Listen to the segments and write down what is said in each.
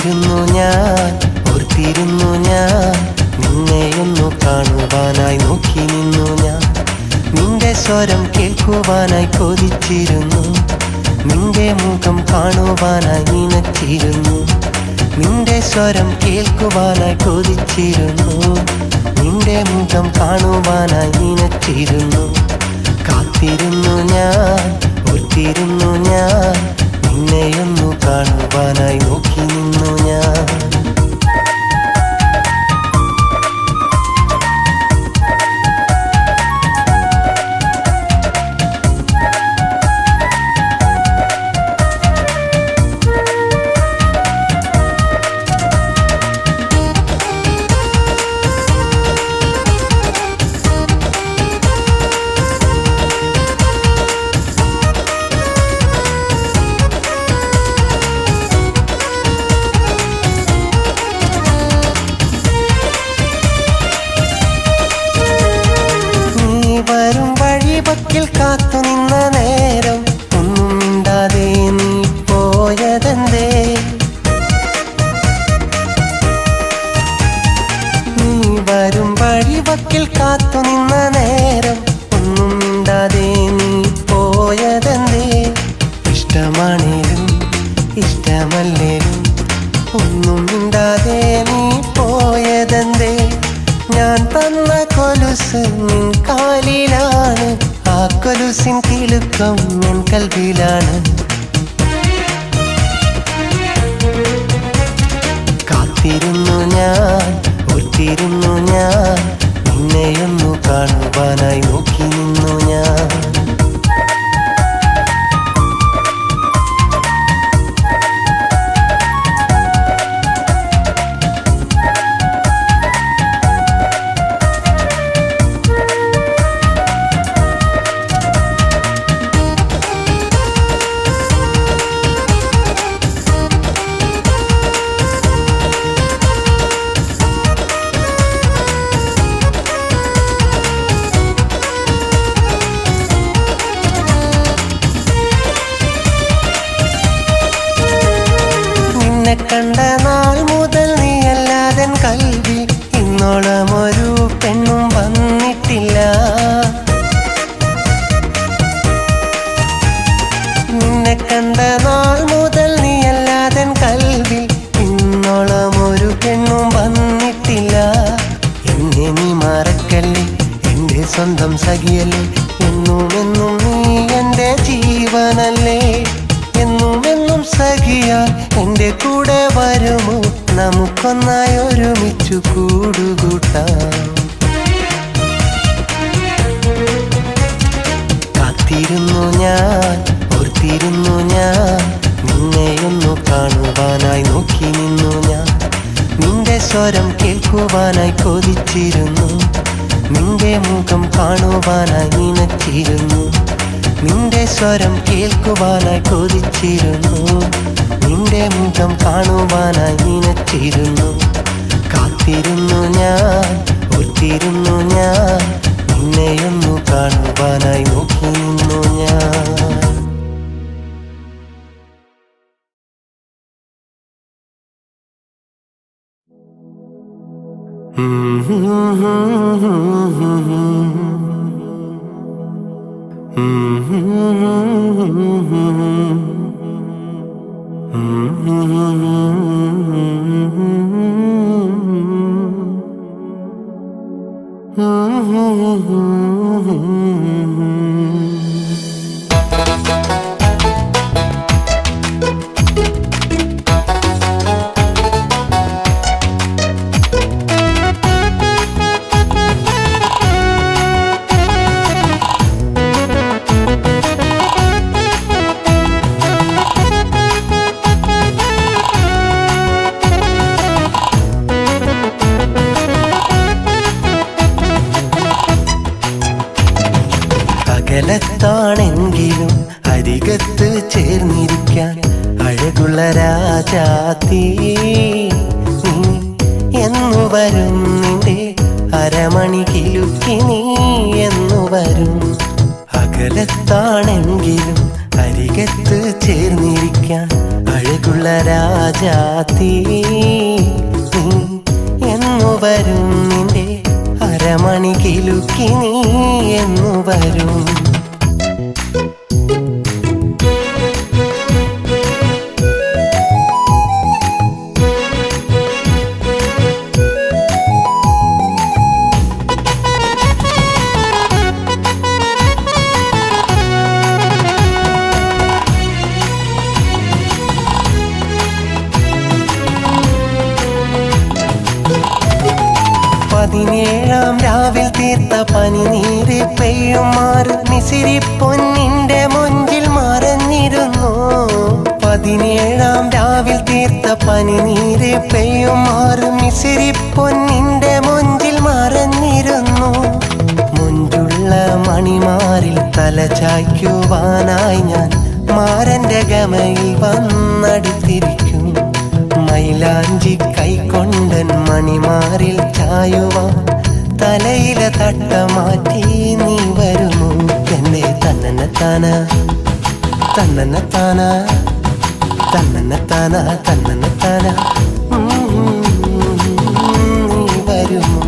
കാത്തിരുന്നു ഞാൻ, ഓർത്തിരുന്നു ഞാൻ, നിന്നെയൊന്നു കാണുവാനായി നോക്കി നിന്നു ഞാൻ. നിന്റെ സ്വരം കേൾക്കുവാനായി കൊതിച്ചിരുന്നു, നിന്റെ മുഖം കാണുവാനായി നിനച്ചിരുന്നു. നിന്റെ സ്വരം കേൾക്കുവാനായി കൊതിച്ചിരുന്നു, നിന്റെ മുഖം കാണുവാനായി നിനച്ചിരുന്നു. കാത്തിരുന്നു ഞാൻ, ഓർത്തിരുന്നു ഞാൻ, നിന്നെയൊന്നു കാണുവാനായി നോക്കി നിന്നു ഞാൻ. കാത്തു നിന്ന നേരം ഒന്നും മിണ്ടാതെ നീ പോയതെന്തേ? നീ വരും വഴിവക്കിൽ കാത്തു നിന്ന നേരം ഒന്നും മിണ്ടാതെ നീ പോയതെന്തേ? ഇഷ്ടമാണേലും ഇഷ്ടമല്ലേലും ഒന്നും മിണ്ടാതെ നീ പോയതെന്തേ? ഞാൻ തന്ന കൊലുസ് നിൻ കാലിലാണ്, ആ കൊലുസിൻ കിലുക്കം എൻ കൽവിലാണ്. കാത്തിരുന്നു ഞാൻ, ഓർത്തിരുന്നു ഞാൻ, നിന്നെയൊന്നു കാണുവാനായി നോക്കി നിന്നു ഞാൻ. കണ്ട നാൾ മുതൽ നീയല്ലാതെ കൽവിൽ ഇന്നോളം ഒരു പെണ്ണും വന്നിട്ടില്ല. നിന്നെ കണ്ട നാൾ മുതൽ നീയല്ലാതെ കൽവിൽ ഇന്നോളം ഒരു പെണ്ണും വന്നിട്ടില്ല. എന്നെ നീ മറക്കല്ലേ, എൻ്റെ സ്വന്തം സഖിയല്ലേ, എന്നുമെന്നും നീ എൻ്റെ ജീവനല്ലേ. എന്നുമെന്നും സഖിയാ എൻ്റെ കൂടെ വരുമോ, നമുക്കൊന്നായി ഒരുമിച്ചു കൂടുകൂട്ടാം. കാത്തിരുന്നു ഞാൻ, ഓർത്തിരുന്നു ഞാൻ, നിന്നെയൊന്നു കാണുവാനായി നോക്കി നിന്നു ഞാൻ. നിന്റെ സ്വരം കേൾക്കുവാനായി കൊതിച്ചിരുന്നു, നിന്റെ മുഖം കാണുവാനായി നിനച്ചിരുന്നു. നിന്റെ സ്വരം കേൾക്കുവാനായി കൊതിച്ചിരുന്നു, നിന്റെ മുഖം കാണുവാനായി നിനച്ചിരുന്നു. കാത്തിരുന്നു ഞാൻ, ഓർത്തിരുന്നു ഞാൻ, നിന്നെയൊന്നു കാണുവാനായി നോക്കി നിന്നു ഞാൻ. അകലത്താണെങ്കിലും അരികത്ത് ചേർന്നിരിക്കാൻ അഴകുള്ള രാജാത്തീ, നീ എന്നു വരും നിന്റെ അരമണി കിലുക്കി, നീ എന്നു വരും. അകലത്താണെങ്കിലും അരികത്ത് ചേർന്നിരിക്കാൻ അഴകുള്ള അഴകുള്ള രാജാത്തീ നീ എന്നു വരും നിന്റെ അരമണി കിലുക്കി നീ എന്നു വരും പതിനേഴാം രാവിൽ തീർത്ത പനിനീര് പെയ്യുമാറ് മിസിരി പൊന്നിന്റെ മൊഞ്ചിൽ മറഞ്ഞിരുന്നു പതിനേഴാം രാവിൽ തീർത്ത പനിനീര് പെയ്യുമാറ് മിസിരി പൊന്നിന്റെ മൊഞ്ചിൽ മറഞ്ഞിരുന്നു മൊഞ്ചുള്ള മണിമാറിൽ തല ചായ്ക്കുവാനായി ഞാൻ മാരന്റെ ഗമയിൽ വന്നടുത്തിരിക്കും മൈലാഞ്ചി കൈക്കൊണ്ടൻ മണിമാറിൽ ചായുവാൻ തലയിലെ തട്ട മാറ്റി നീ വരുമോ എന്നെ തന്നനത്താന തന്നനത്താന തന്നനത്താന തന്നനത്താന നീ വരുമോ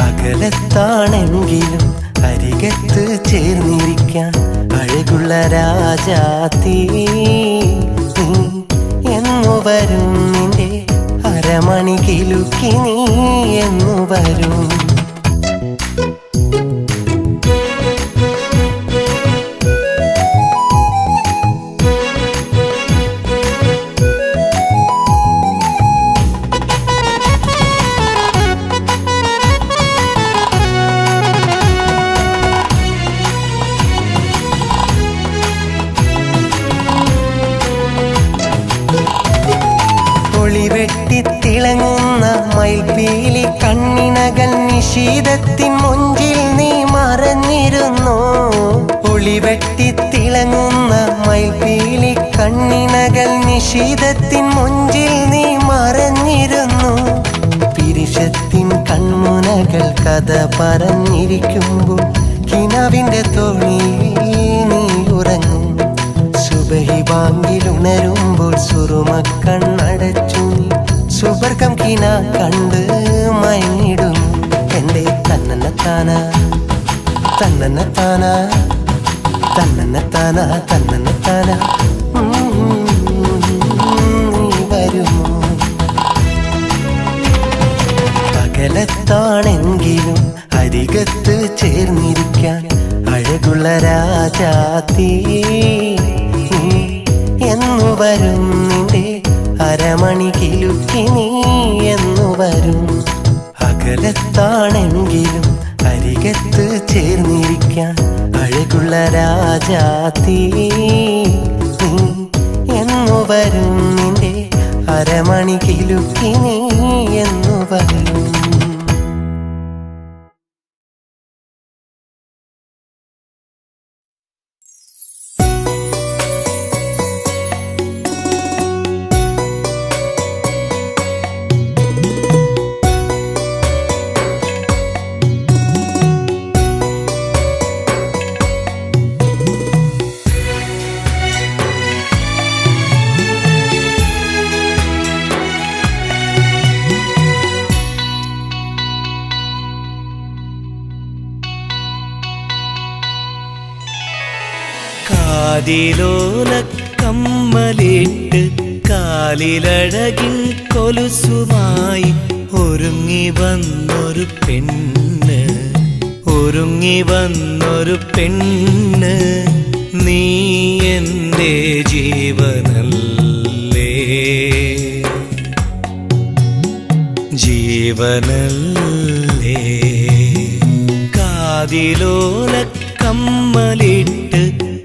പകലത്താണെങ്കിലും അരികത്ത് ചേർന്നിരിക്കാൻ അഴകുള്ള രാജാത്തീ നീ എന്നു വരും നിന്റെ അരമണി കിലുക്കി നീ എന്നു വരും വെട്ടിത്തിളങ്ങുന്ന മയിൽപീലി കണ്ണിനകൾ നിശീതത്തിൻ മുഞ്ചിൽ നീ മറഞ്ഞിരുന്നു ഒളിവെട്ടിത്തിളങ്ങുന്ന മയിൽപീലി കണ്ണിനകൾ നിശീതത്തിൻ മുഞ്ചിൽ നീ മറഞ്ഞിരുന്നു പിരിശത്തിൻ കൺമുനകൾ കഥ പറഞ്ഞിരിക്കുമ്പോൾ കിനാവിന്റെ തോണിയിൽ നീ ഉറങ്ങും സുബഹി ബാങ്കിലുണരുമ്പോൾ സുറുമക്കണ്ണടച്ചു നീ സുബർഗം കിന കണ്ട് മയങ്ങിടും എന്റെ തന്നനത്താന തന്നനത്താന തന്നനത്താന തന്നനത്താന നീ വരുമോ പകലത്താണെങ്കിലും അരികത്ത് ചേർന്നിരിക്കാൻ അഴകുള്ള രാജാത്തീ എന്നു വരും നിന്റെ അരമണി കിലുക്കി നീ എന്നു വരും അകലത്താണെങ്കിലും അരികത്ത് ചേർന്നിരിക്കാൻ അഴകുള്ള രാജാത്തീ നീ എന്നു വരും നിന്റെ അരമണി കിലുക്കി നീ എന്നു വരും കാതിലോലക്കമ്മലിട്ട് കാലിലഴകിൻ കൊലുസുമായി ഒരുങ്ങി വന്നൊരു പെണ്ണ് ഒരുങ്ങി വന്നൊരു പെണ്ണ് നീ എൻ്റെ ജീവനല്ലേ ജീവനല്ലേ കാതിലോലക്കമ്മലിട്ട്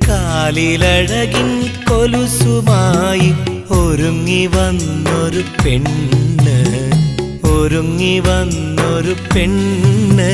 കാലിലഴകിൻ കൊലുസുമായി ഒരുങ്ങി വന്നൊരു പെണ്ണ് ഒരുങ്ങി വന്നൊരു പെണ്ണ്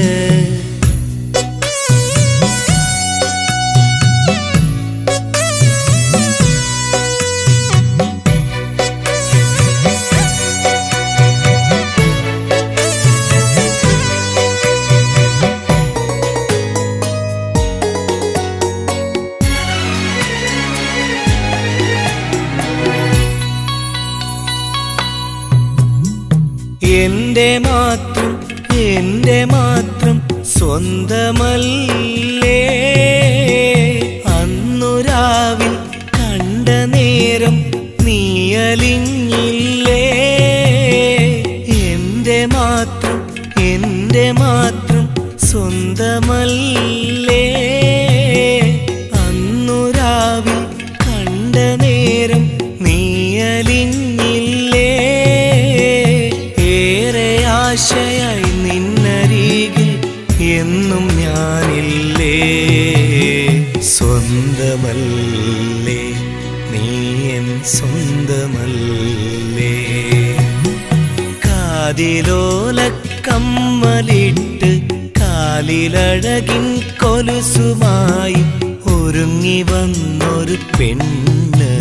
എൻ്റെ മാത്രം എൻ്റെ മാത്രം സ്വന്തമല്ലേ. അന്നു രാവിൽ കണ്ട നേരം നീ അലിഞ്ഞില്ലേ. എൻ്റെ മാത്രം സ്വന്തമല്ലേ. അന്നു രാവിൽ കണ്ട നേരം നീ അലിഞ്ഞില്ലേ. ഏറെ ആശയായി നിന്നരികിൽ എന്നും ഞാനില്ലേ. സ്വന്തമല്ലേ നീ എൻ സ്വന്തമല്ലേ. കാതിലോലക്കമ്മലിട്ട് കാലിലഴകിൻ കൊലുസുമായി ഒരുങ്ങി വന്നൊരു പെണ്ണ്,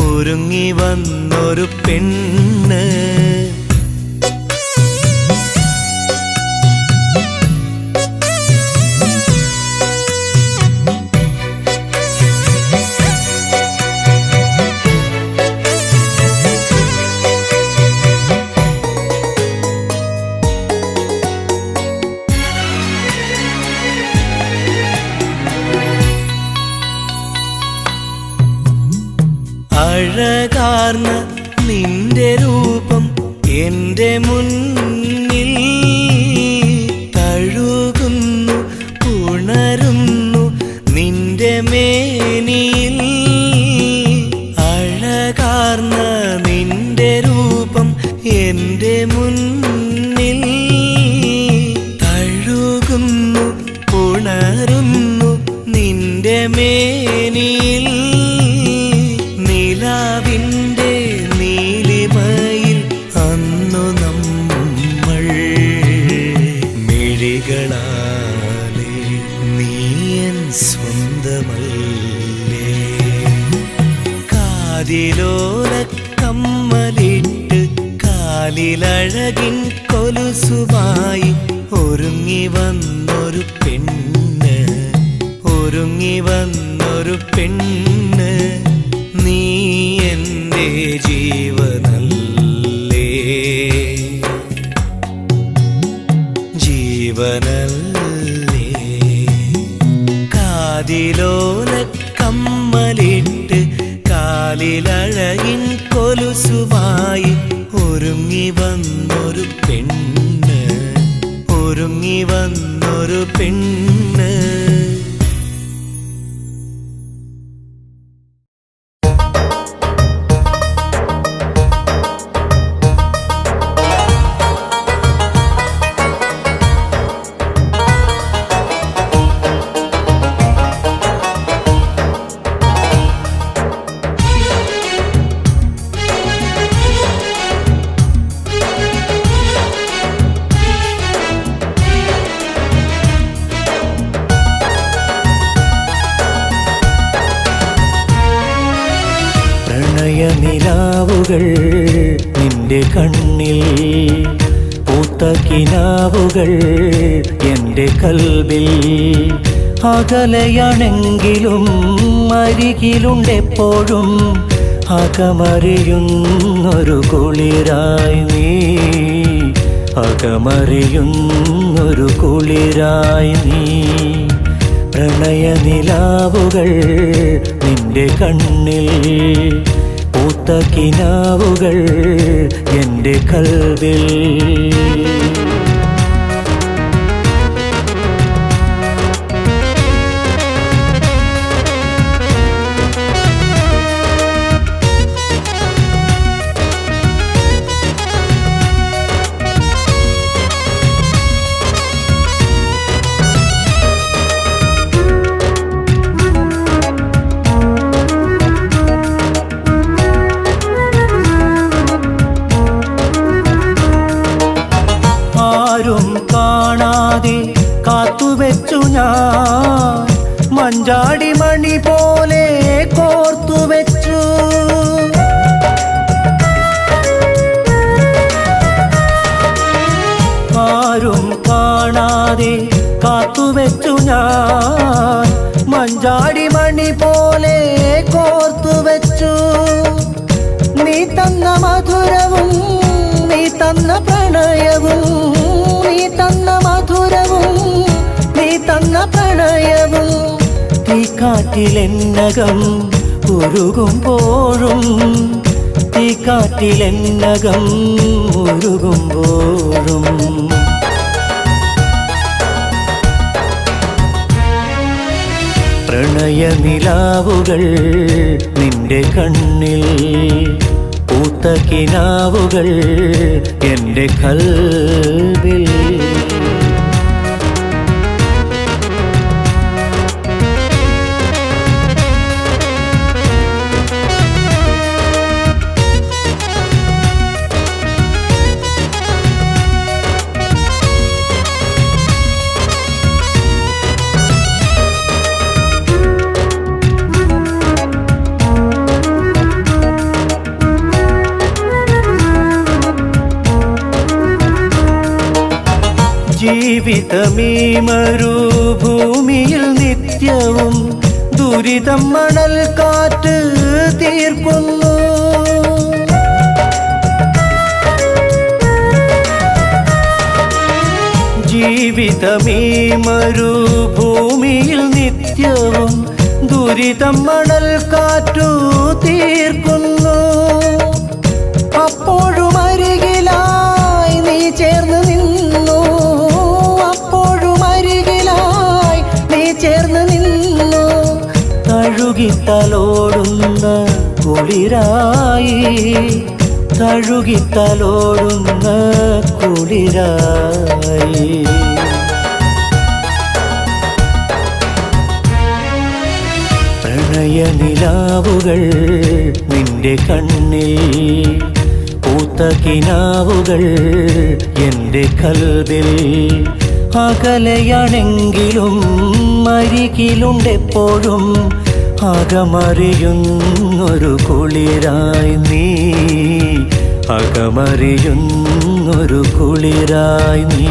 ഒരുങ്ങി വന്നൊരു പെണ്ണ്. അഴകാർന്ന നിന്റെ രൂപം എൻ്റെ മുന്നിൽ തഴുകുന്നു, ഉണരുന്നു നിന്റെ മേനിയിൽ. അഴകാർന്ന നിന്റെ രൂപം എൻ്റെ മുന്നിൽ തഴുകുന്നു, ഉണരുന്നു നിന്റെ മേനിയിൽ. നിലാവിൻ്റെ നീലിമയിൽ അന്നു നമ്മൾ മിഴികളാലെ നീയൻ സ്വന്തമല്ലേ. കാതിലോലക്കമ്മലിട്ട് കാലിലഴകിൻ കൊലുസുമായി ഒരുങ്ങി വന്നൊരു പെണ്ണ്, ഒരുങ്ങി വന്നൊരു പെണ്ണ്. നീ എൻ്റെ ജീവനല്ലേ, ജീവനല്ലേ. കാതിലോലക്കമ്മലിട്ട് കാലിലഴകിൻ കൊലുസുമായി ഒരുങ്ങി വന്നൊരു പെണ്ണ്, ഒരുങ്ങി വന്നൊരു പെണ്ണ്. നിലാവുകൾ നിന്റെ കണ്ണിൽ, പൂത്ത കിനാവുകൾ എൻ്റെ കൽബിൽ. അകലെയാണെങ്കിലും അരികിലുണ്ടെപ്പോഴും അകമറിയുന്നൊരു കുളിരായി നീ, അകമറിയുന്നൊരു കുളിരായി നീ. പ്രണയനിലാവുകൾ നിന്റെ കണ്ണിൽ, പൂത്ത കിനാവുകൾ എൻ്റെ കൽബിൽ. കാത്തുവെച്ചു ഞാൻ മഞ്ചാടി മണി പോലെ കോർത്തുവെച്ചു. ആരും കാണാതെ കാത്തുവെച്ചു ഞാൻ മഞ്ചാടി മണി പോലെ കോർത്തുവെച്ചു. നീ തന്ന മധുരവും നീ തന്ന പ്രണ പ്രണയവും നീ തന്ന മധുരവും നീ തന്ന പ്രണയവും തീക്കാറ്റിലെന്നകം ഉരുകുമ്പോഴും തീക്കാറ്റിലെന്നകം ഉരുകുമ്പോഴും പ്രണയനിലാവുകൾ നിന്റെ കണ്ണിൽ പൂത്ത കിനാവുകൾ എൻ്റെ കൽവിൽ ജീവിതമീ മരുഭൂമിയിൽ നിത്യവും ദുരിതം മണൽ കാറ്റ് തീർക്കുന്നു ജീവിതമീ മരുഭൂമിയിൽ നിത്യവും ദുരിതം മണൽ കാറ്റു തീർക്കുന്നു അപ്പോഴും അരികിലായി നീ ചേർന്ന് നിന്നു അപ്പോഴും അരികിലായി നീ ചേർന്ന് നിന്നു തഴുകിത്തലോടുന്ന കുളിരായി തഴുകിത്തലോടുന്ന കുളിരായി പ്രണയനിലാവുകൾ നിന്റെ കണ്ണിൽ പൂത്ത കിനാവുകൾ എൻ്റെ കൽവിൽ അകലെയാണെങ്കിലും അരികിലുണ്ടെപ്പോഴും അകമറിയുന്നൊരു കുളിരായി നീ അകമറിയുന്നൊരു കുളിരായി നീ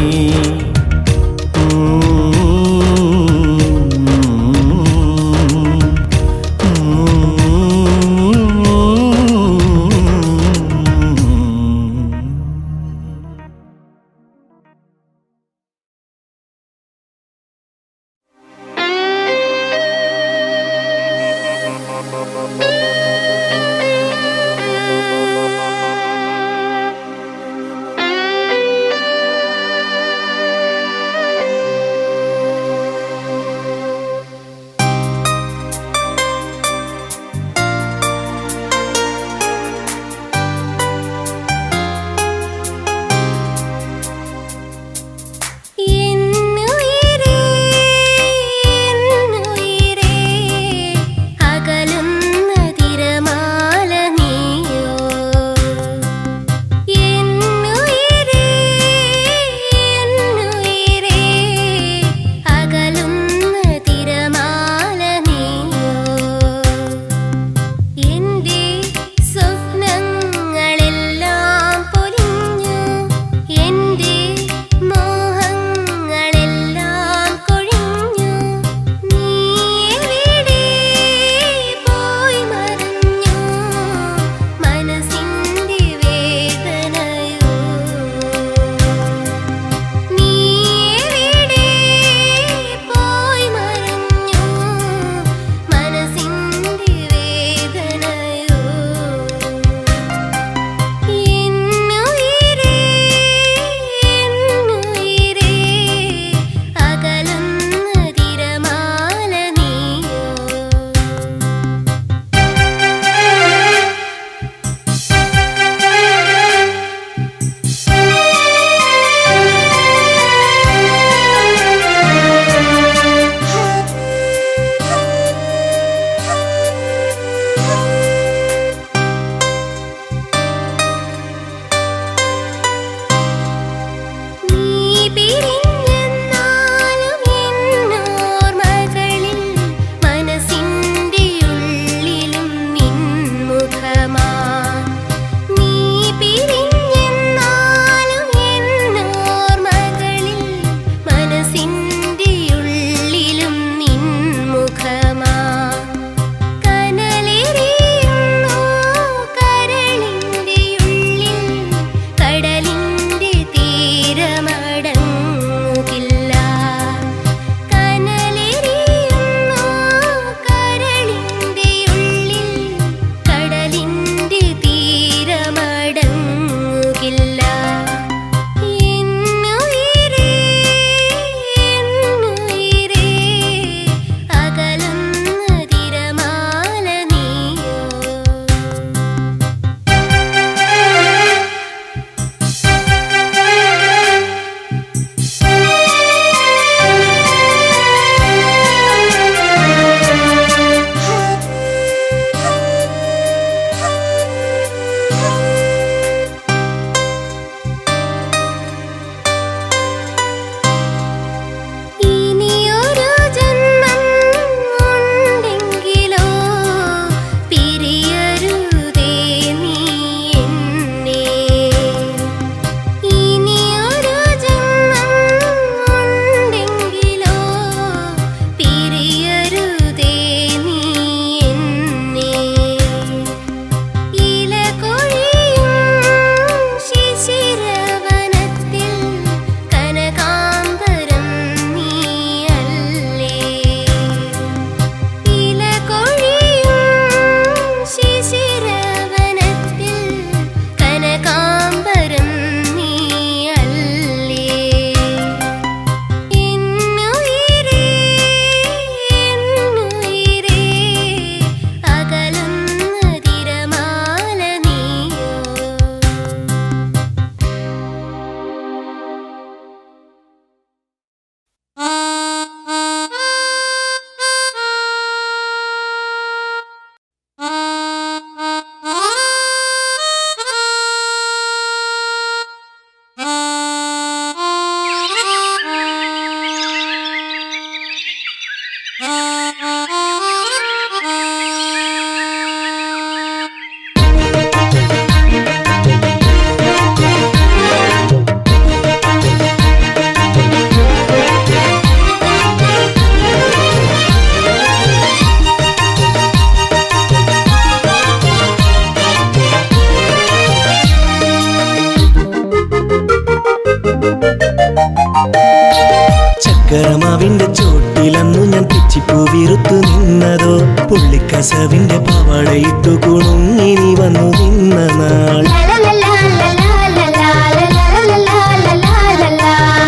ചക്കരമാവിന്റെ ചോട്ടിലന്നു ഞാൻ പിച്ചിപ്പൂ വിറുത്തു നിന്നതോ പുള്ളിക്കസവിന്റെ പാവാടയിട്ടു കുണുങ്ങി നീ വന്നു നിന്ന നാൾ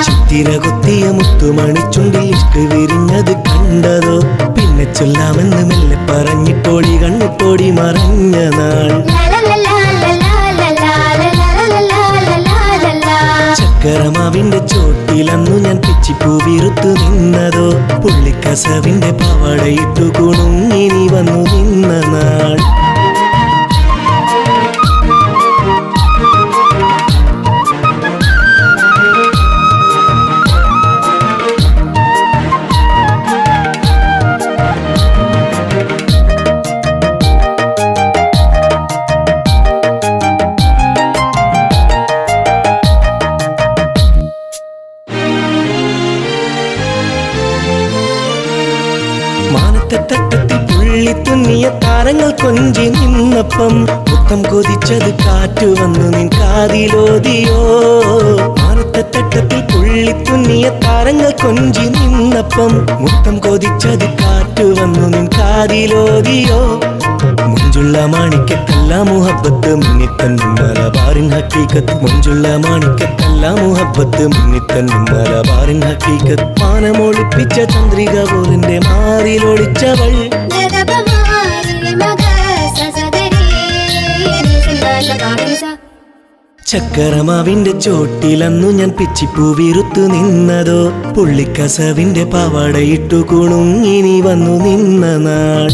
ചിത്തിര കൊത്തിയ മുത്തുമണിച്ചുണ്ടിൽ ഇഷ്ക് വിരിഞ്ഞത് കണ്ടതോ പിന്നെ ചൊല്ലാമെന്ന് മെല്ലെ പറഞ്ഞിട്ടോടി കണ്ണിട്ടോടി മറഞ്ഞ നാൾ ചക്കരമാവിന്റെ ചോട്ടിലന്നു ഞാൻ പിച്ചിപ്പൂ വിറുത്തു നിന്നതോ പുള്ളിക്കസവിന്റെ പാവാടയിട്ടു കുണുങ്ങി നീ വന്നു നിന്ന നാൾ മാനത്തട്ടത്തിൽ പുള്ളി തുന്നിയ താരങ്ങൾ കൊഞ്ചി നിന്നപ്പം മുത്തം കൊതിച്ചത് കാറ്റു വന്നു നിൻ കാതിലോതിയോ മാനത്തട്ടത്തിൽ പുള്ളി തുന്നിയ താരങ്ങൾ കൊഞ്ചി നിന്നപ്പം മുത്തം കൊതിച്ചത് കാറ്റു വന്നു നിൻ കാതിലോതിയോ മുഞ്ചുള്ള മാണിക്കത്തല്ല മുഹബത്ത് മുന്നിത്തന്നും മലബാറിൻ ഹക്കീക്കത്ത് മുഞ്ചുള്ള മാണിക്കത്തല്ല മുഹബത്ത് മുന്നിത്തന്നും മലബാറിൻ ഹക്കീക്കത്ത് മാനമൊളിപ്പിച്ച ചന്ദ്രിക പോലിന്റെ മാറിലൊളിച്ചവൾ ചക്കരമാവിന്റെ ചോട്ടിലന്നു ഞാൻ പിച്ചിപ്പൂ വിറുത്തു നിന്നതോ പുള്ളിക്കസവിന്റെ പാവാടയിട്ടു കുണുങ്ങി നീ വന്നു നിന്ന നാൾ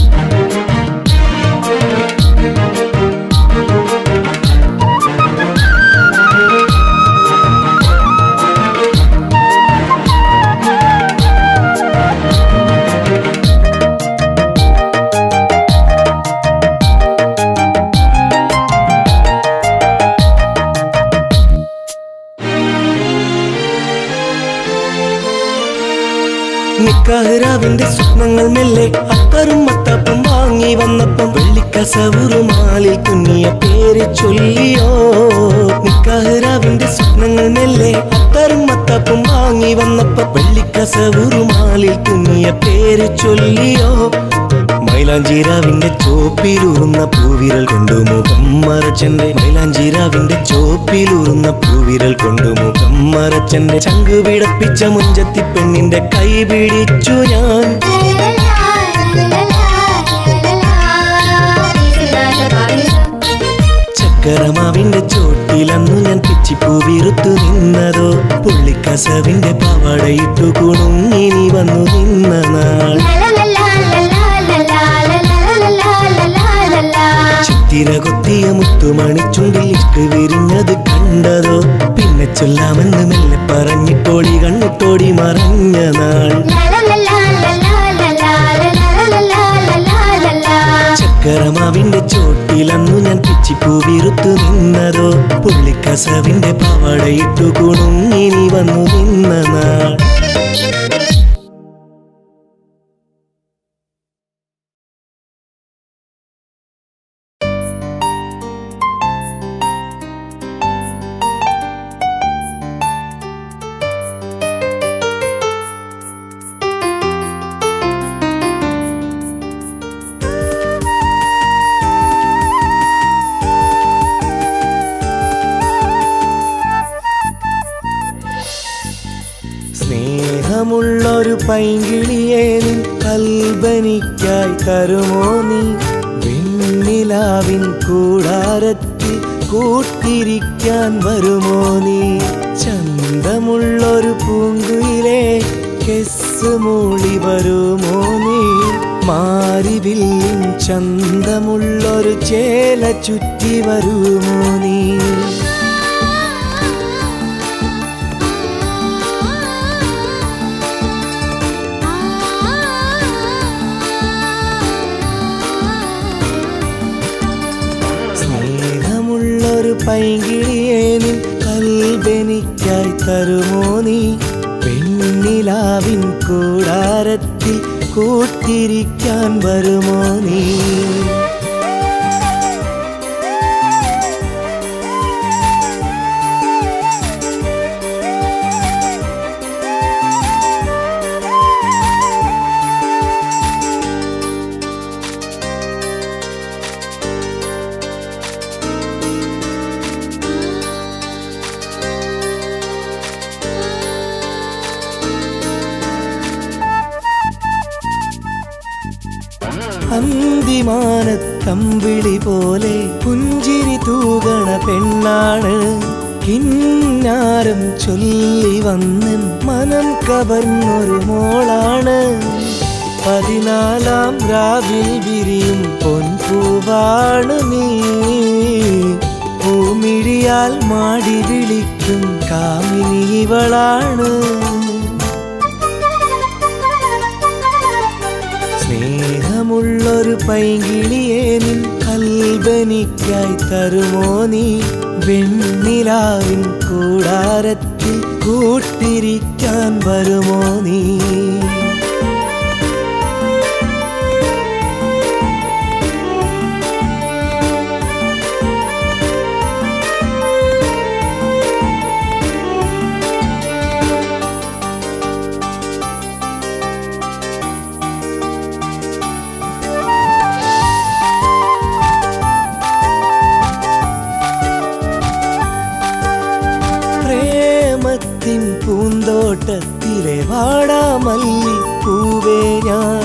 നിക്കാഹ്‌റാവിന്റെ സ്വപ്നങ്ങൾ മെല്ലെ അത്തറും മത്താപ്പം വാങ്ങി വന്നപ്പം വെള്ളിക്കസവുറുമാലിൽ കുഞ്ഞിയ പേര് ചൊല്ലിയോ നിക്കാഹ്‌റാവിന്റെ സ്വപ്നങ്ങൾ മെല്ലെ അത്തറും മത്താപ്പം വാങ്ങി വന്നപ്പം വെള്ളിക്കസവുറുമാലിൽ കുഞ്ഞിയ പേര് ചൊല്ലിയോ മൈലാഞ്ചിരാവിന്റെ ചോപ്പിലൂറുന്ന പൂവിരൽ കൊണ്ടു മുഖം മറച്ചെന്റെ മൈലാഞ്ചിരാവിന്റെ ചോപ്പിലൂറുന്ന പൂവിരൽ കൊണ്ടു മുഖം മറച്ചെന്റെ ചങ്കു പിടപ്പിച്ച മുഞ്ചത്തി പെണ്ണിന്റെ കൈ പിടിച്ചു ഞാൻ ചക്കരമാവിന്റെ ചോട്ടിലന്നു ഞാൻ പിച്ചിപ്പൂ വിറുത്തു നിന്നതോ പുള്ളിക്കസവിന്റെ പാവാടയിട്ടു കുണുങ്ങി നീ വന്നു നിന്ന നാൾ ചിത്തിര കൊത്തിയ മുത്തുമണിച്ചുണ്ടിൽ ഇഷ്ക് വിരിഞ്ഞത് കണ്ടതോ പിന്നെ ചൊല്ലാമെന്ന് മെല്ലെ പറഞ്ഞിട്ടോടി കണ്ണിട്ടോടി മറഞ്ഞ നാൾ ചക്കരമാവിന്റെ ചോട്ടിലന്നു ഞാൻ പിച്ചിപ്പൂ വിറുത്തു നിന്നതോ പുള്ളിക്കസവിന്റെ പാവാടയിട്ടു കുണുങ്ങി നീ വന്നു നിന്ന നാൾ സ്നേഹമുള്ളൊരു പൈങ്കിളിയെ നിൻ കൽബനിക്കായി തരുമോ നീ വെണ്ണിലാവിൻ കൂടാരത്തിൽ കൂട്ടിരിക്കാൻ വരുമോ നീ ചന്തമുള്ളൊരു പൂങ്കുയിലെ കെസ് മൂളി വരുമോ നീ മാരിവില്ലിൻ ചന്തമുള്ളൊരു ചേല ചുറ്റി വരുമോ നീ പൈങ്കിളിയെ നിൻ കൽബനിക്കായി തരുമോ നീ പെണ്ണിലാവിൻ കൂടാരത്തിൽ കൂട്ടിരിക്കാൻ വരുമോ നീ അന്തിമാനത്തമ്പിളി പോലെ പുഞ്ചിരി തൂകണ പെണ്ണാണ്. കിന്നാരം ചൊല്ലി വന്നും മനം കവർന്നൊരു മോളാണ്. 14 രാവിൽ വിരിയും പൊൻപൂവാണ് നീ. പൂമിഴിയാൽ മാടി വിളിക്കും കാമിനി ഇവളാണ്. സ്നേഹമുള്ളൊരു പൈങ്കിളിയെ നിൻ കൽബനിക്കായി തരുമോ നീ? വെണ്ണിലാവിൻ കൂടാരത്തിൽ കൂട്ടിരിക്കാൻ വരുമോ നീ? പൂന്തോട്ടത്തിലെ വാടാമല്ലി പൂവേ ഞാൻ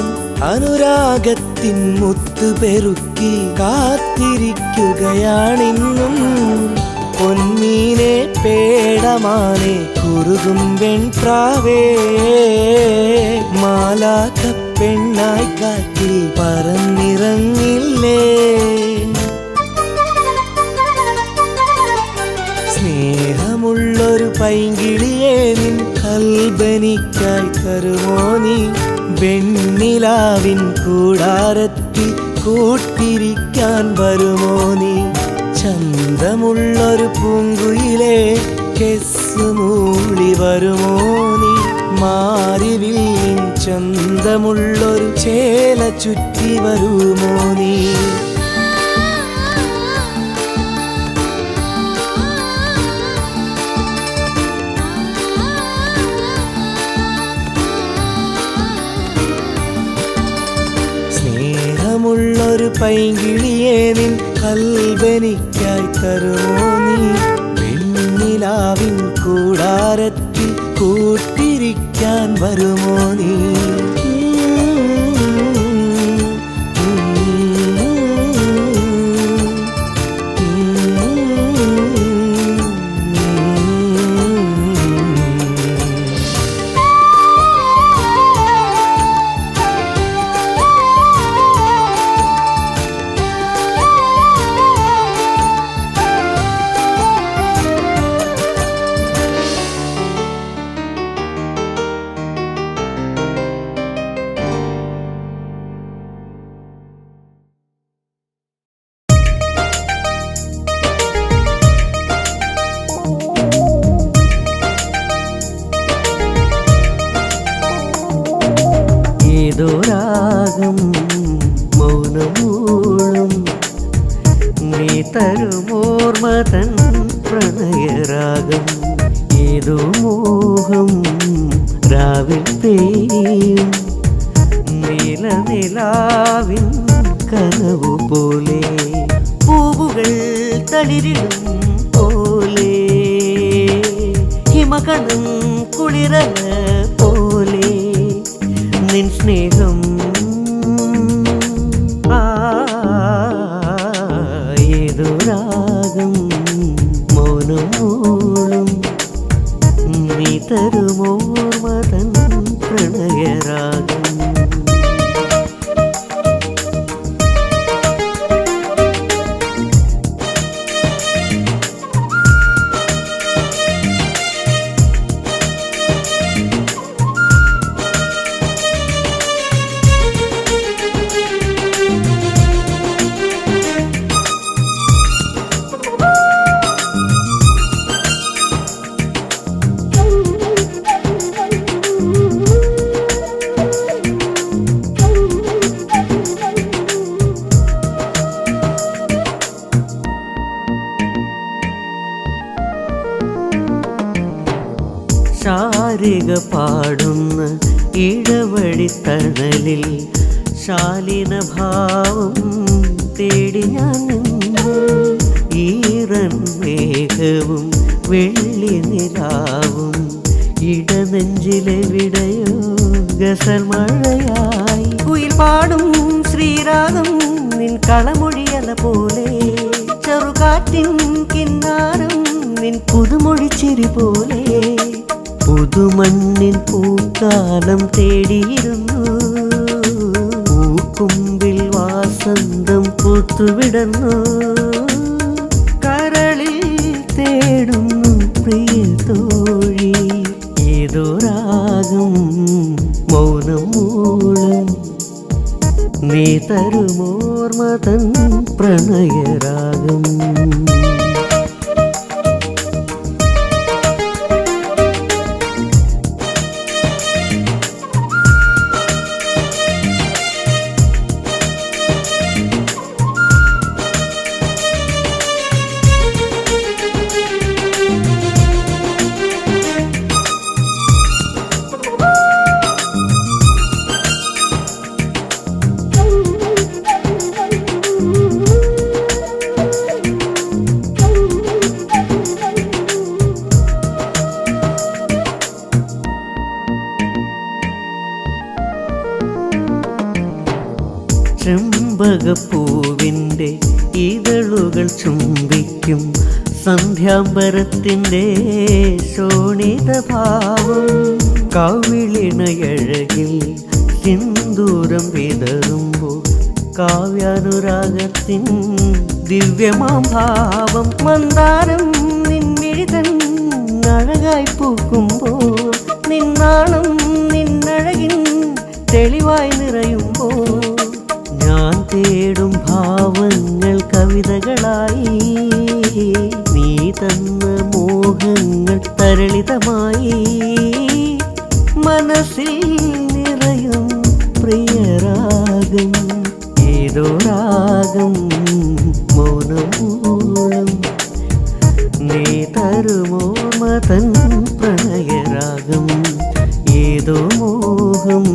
അനുരാഗത്തിൻ മുത്തു പെറുക്കി കാത്തിരിക്കുകയാണിന്നും. പൊന്മീനെ പേടമാനെ കുറുകും വെൺപ്രാവേ മാലാഖ പെണ്ണായി കാറ്റിൽ പറന്നിറങ്ങില്ലേ? സ്നേഹമുള്ളൊരു പൈങ്കിളിയെ നിൻ കൽബനിക്കായി തരുമോ നീ? വെണ്ണിലാവിൻ കൂടാരത്തിൽ കൂട്ടിരിക്കാൻ വരുമോ നീ? ചന്തമുള്ളൊരു പൂങ്കുയിലെ കെസ് മൂളി വരുമോ നീ? മാരിവില്ലിൻ ചന്തമുള്ളൊരു ചേല ചുറ്റി വരുമോ നീ? സ്നേഹമുള്ളൊരു പൈങ്കിളിയെ നിൻ കൽബനിക്കായി തരുമോ നീ? വെണ്ണിലാവിൻ കൂടാരത്തിൽ കൂട്ടിരിക്കാൻ വരുമോ നീ? ഏതോരാഗം മൗനമൂളും നീ തരുമോർമതൻ പ്രണയരാഗം. ഏതോ മോഹം രാവിൽ പെയ്യും നീലനിലാവിൻ കനവു പോലെ. പൂവുകൾ തളിരിടും പോലെ ഹിമകണം കുളിരല പോലെ നിൻ സ്നേഹം. ഏതോ രാഗം മൗനമൂളും നീ തരുമോർമതൻ പ്രണയരാഗം. ശാരിക പാടുന്ന ഇടവഴിത്തണലിൽ ശാലിന ഭാവം തേടി ഞാൻ നിന്നു. ഈറൻ മേഘവും വെള്ളി നിലാവും ഇടനെഞ്ചിലെവിടെയോ ഗസൽ മഴയായി. കുയിൽ പാടും ശ്രീരാഗ നിൻ പുതുമൊഴിച്ചിരി പോലെ പുതുമണ്ണിൻ പൂക്കാലം തേടിയിരുന്നു. പൂക്കുമ്പിൽ വാസന്തം പൂത്തുവിടന്നു. കരളിൽ തേടുന്നു പ്രിയ തോഴി ഏതോ രാഗം മൗനം മൂളും. നീ തരുമോർമ തൻ പ്രണയരാഗം. ചെമ്പകപ്പൂവിൻ്റെ ഇതളുകൾ ചുംബിക്കും സന്ധ്യാംബരത്തിൻ്റെ ശോണിതഭാവം. കവിളിണയഴകിൽ സിന്ദൂരം വിതറുമ്പോൾ കാവ്യാനുരാഗത്തിൻ ദിവ്യമാം ഭാവം. മന്ദാരം നിൻമിഴിതൻ അഴകായി പൂക്കുമ്പോൾ നിന്നാണം നിന്നഴകിൻ തെളിവായി നിറയുമ്പോൾ ഞാൻ തേടും ഭാവങ്ങൾ കവിതകളായി. നീ തന്ന മോഹങ്ങൾ തരളിതമായി. മനസ്സിൽ നിറയും പ്രിയരാഗം ഏതോ രാഗം മൗനമൂളം. നീ തരുമോർമ തൻ പ്രണയരാഗം ഏതോ മോഹം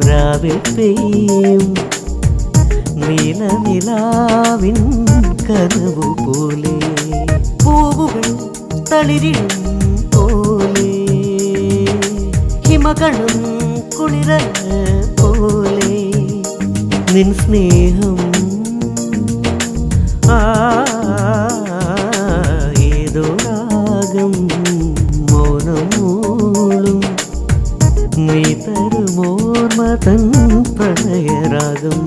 രാവിൽ പെയ്യും. നീലനിലാവിൻ കനവു പോലെ പൂവുകൾ തളിരിടും പോലെ ഹിമകണം കുളിര പോലെ നിൻ സ്നേഹം ഏതോ രാഗം മൗനമൂളും. നീ തരുമോർമ തൻ പ്രണയരാഗം.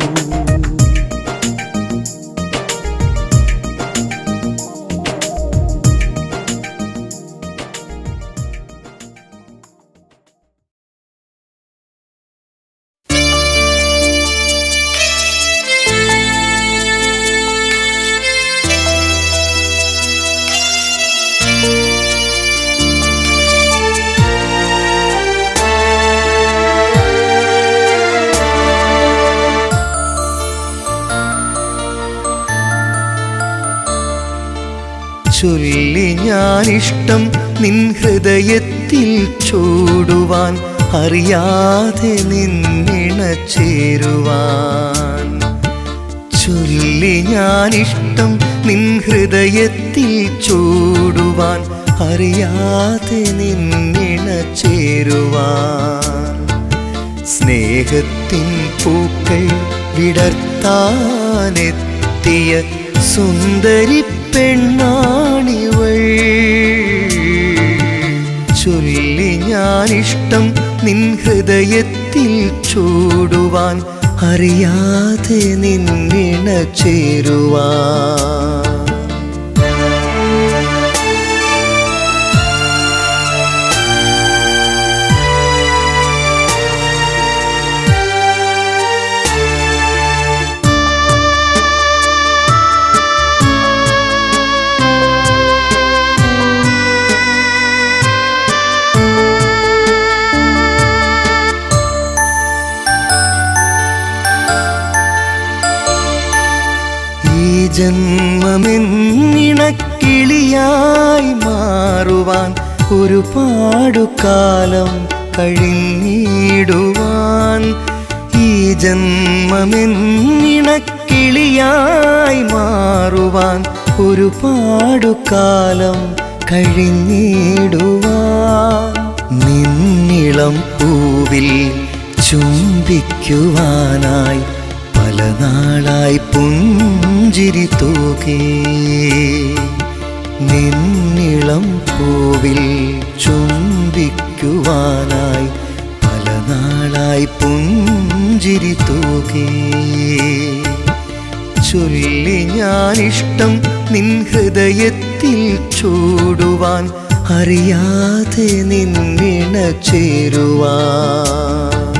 ചൊല്ലി ഞാനിഷ്ടം നിൻ ഹൃദയത്തിൽ ചൂടുവാൻ അറിയാതെ നിന്നിണ ചേരുവാൻ. ചൊല്ലി ഞാനിഷ്ടം നിൻ ഹൃദയത്തിൽ ചൂടുവാൻ അറിയാതെ നിന്നിണ ചേരുവാൻ. സ്നേഹത്തിൻ പൂക്കൾ വിടർത്താനെത്തിയ സുന്ദരി പെണ്ണാണിവൾ. ചൊല്ലി ഞാനിഷ്ടം നിൻ ഹൃദയത്തിൽ ചൂടുവാൻ അറിയാതെ നിന്നിണ ചേരുവാൻ. ജന്മമെന്നിണക്കിളിയായി മാറുവാൻ ഒരുപാടു കാലം കഴിഞ്ഞിടുവാൻ. ഈ ജന്മമെന്നിണക്കിളിയായി മാറുവാൻ ഒരുപാടു കാലം കഴിഞ്ഞിടുവാൻ. നിന്നിളം പൂവിൽ ചുംബിക്കുവാനായി പല നാളായി പുഞ്ചിരി തൂകേ. നിന്നിളം പൂവിൽ ചുംബിക്കുവാനായി പല നാളായി പുഞ്ചിരി തൂകി ചൊല്ലി ഞാനിഷ്ടം നിൻ ഹൃദയത്തിൽ ചൂടുവാൻ അറിയാതെ നിന്നിണ ചേരുവാൻ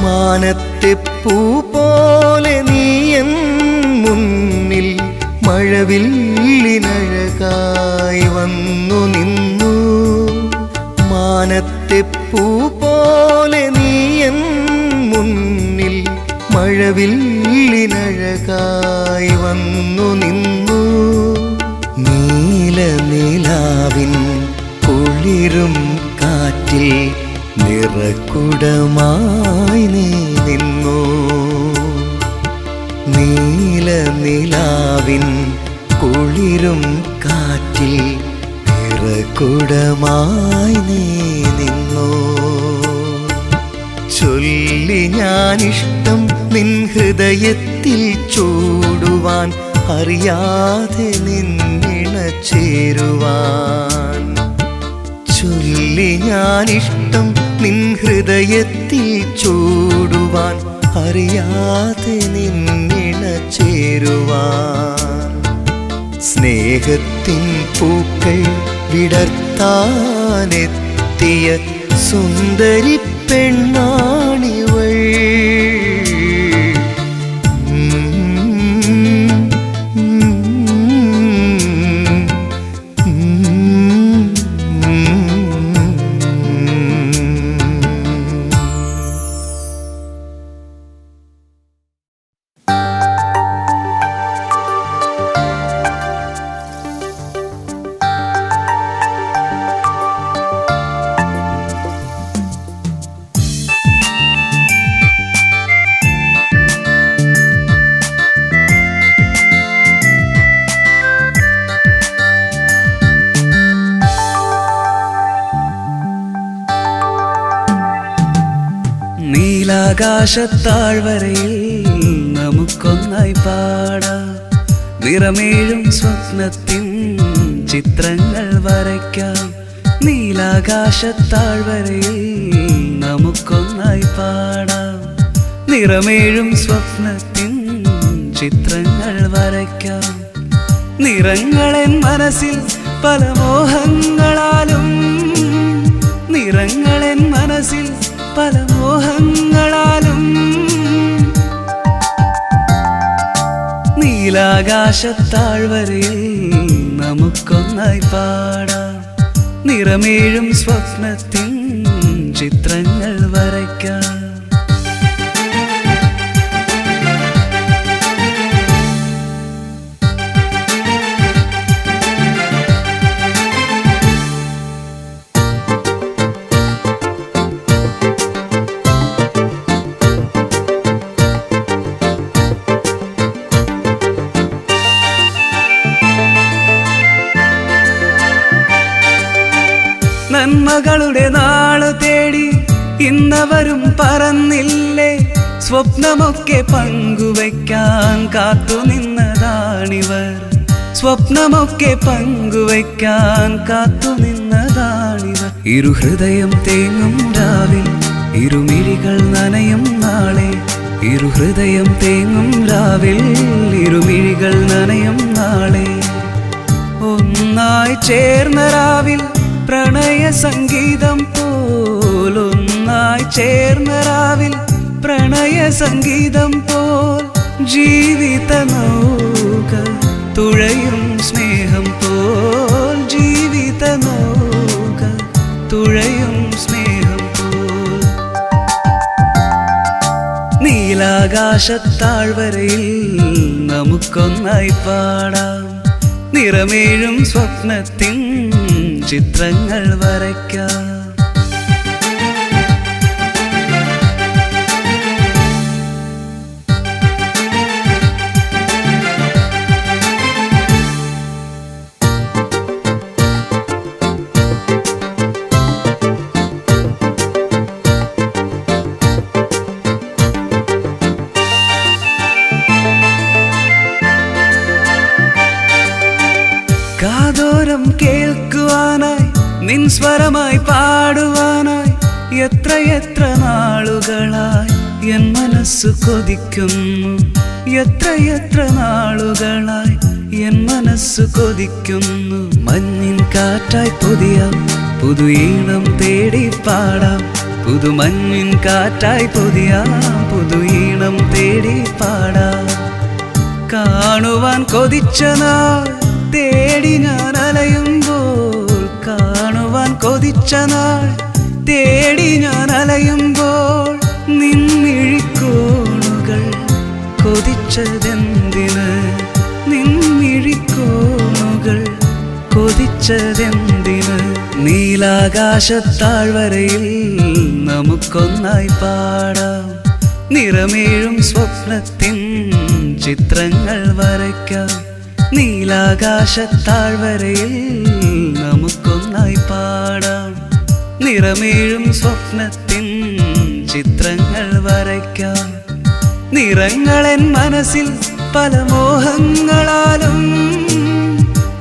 മാനത്തെ പൂ പോലെ നീയൻ മുന്നിൽ മഴവില്ലിനഴകായി വന്നു നിന്നു മാനത്തെ പൂ പോലെ നീയൻ മുന്നിൽ മഴവില്ലിനഴകായി വന്നു നിന്നു നീല നിലാവിൻ കുളിരും കാറ്റിൽ നിറക്കുടമായി നീ നിന്നു നീല നിലാവിൻ കുളിരും കാറ്റിൽ നിറക്കുടമായി നീ നിന്നു ചൊല്ലി ഞാനിഷ്ടം നിൻ ഹൃദയത്തിൽ ചൂടുവാൻ അറിയാതെ നിന്നിണ ചേരുവാൻ ചൊല്ലി ഞാനിഷ്ടം നിൻ ഹൃദയത്തിൽ ചൂടുവാൻ അറിയാതെ നിന്നിണ ചേരുവാൻ സ്നേഹത്തിൻ പൂക്കൾ വിടർത്താനെത്തിയ സുന്ദരി പെണ്ണാണിവൾ നീലാകാശത്താഴ്വരയിൽ നമുക്കൊന്നായി പാടാം നിറമേഴും സ്വപ്നത്തിൻ ചിത്രങ്ങൾ വരയ്ക്കാം നീലാകാശത്താഴ്വരയിൽ നമുക്കൊന്നായി പാടാം നിറമേഴും സ്വപ്നത്തിൻ ചിത്രങ്ങൾ വരയ്ക്കാം നിറങ്ങളെൻ മനസ്സിൽ പല മോഹങ്ങളാലും നിറങ്ങളെൻ മനസ്സിൽ പല മോഹങ്ങളാലും നീലാകാശത്താഴ്വരയിൽ നമുക്കൊന്നായി പാടാം നിറമേഴും സ്വപ്നത്തിൻ ചിത്രങ്ങൾ വരയ്ക്കാം നന്മകളുടെ നാള് തേടി ഇന്നവരും പറന്നില്ലേ സ്വപ്നമൊക്കെ പങ്കുവയ്ക്കാൻ കാത്തുനിന്നതാണിവർ സ്വപ്നമൊക്കെ പങ്കുവയ്ക്കാൻ കാത്തുനിന്നതാണിവർ ഇരുഹൃദയം തേങ്ങും രാവിൽ ഇരുമിഴികൾ നനയും നാളെ ഇരുഹൃദയം തേങ്ങും രാവിൽ ഇരുമിഴികൾ നനയും നാളെ ഒന്നായി ചേർന്ന രാവിൽ പ്രണയ സംഗീതം പോലൊന്നായി ചേർന്ന രാവിൽ പ്രണയ സംഗീതം പോൽ ജീവിത നൗക തുഴയും സ്നേഹം പോൽ ജീവിത നൗക തുഴയും സ്നേഹം പോൽ നീലാകാശത്താഴ്വരയിൽ നമുക്കൊന്നായി പാടാം നിറമേഴും സ്വപ്നത്തിൻ ചിത്രങ്ങൾ വരയ്ക്കാം. കാതോരം കേൾക്കുവാനായി നിൻ സ്വരമായി പാടുവാനായി എത്രയെത്ര നാളുകളായി എൻ മനസ്സു കൊതിക്കുന്നു. എത്രയെത്ര നാളുകളായി എൻ മനസ്സു കൊതിക്കുന്നു. മഞ്ഞിൻ കാറ്റായി പുതിയാം പുതു ഈണം തേടി പാടാം. പുതുമഞ്ഞിൻ കാറ്റായി പുതിയാം പുതു ഈണം തേടി പാടാം. കാണുവാൻ കൊതിച്ച നാൾ തേടി ഞാൻ അലയുമ്പോൾ, കാണുവാൻ കൊതിച്ച നാൾ തേടി ഞാൻ അലയുമ്പോൾ, നിൻമിഴിക്കോണുകൾ കൊതിച്ചതെന്തിന്, നിൻമിഴിക്കോണുകൾ കൊതിച്ചതെന്തിന്. നീലാകാശത്താഴ്വരയിൽ നമുക്കൊന്നായി പാടാം. നിറമേഴും സ്വപ്നത്തിൻ ചിത്രങ്ങൾ വരയ്ക്കാം. നീലാകാശത്താഴ്വരയിൽ നമുക്കൊന്നായി പാടാം. നിറമേഴും സ്വപ്നത്തിൻ ചിത്രങ്ങൾ വരയ്ക്കാം. നിറങ്ങളെൻ മനസ്സിൽ പല മോഹങ്ങളാലും,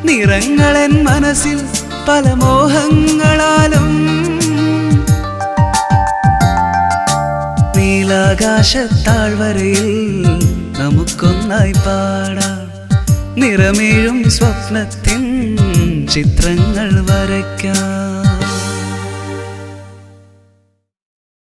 നിറങ്ങളെൻ മനസ്സിൽ പല മോഹങ്ങളാലും. നീലാകാശത്താഴ്വരയിൽ നമുക്കൊന്നായി പാടാം. നിറമേഴും സ്വപ്നത്തിൻ ചിത്രങ്ങൾ വരയ്ക്കാം.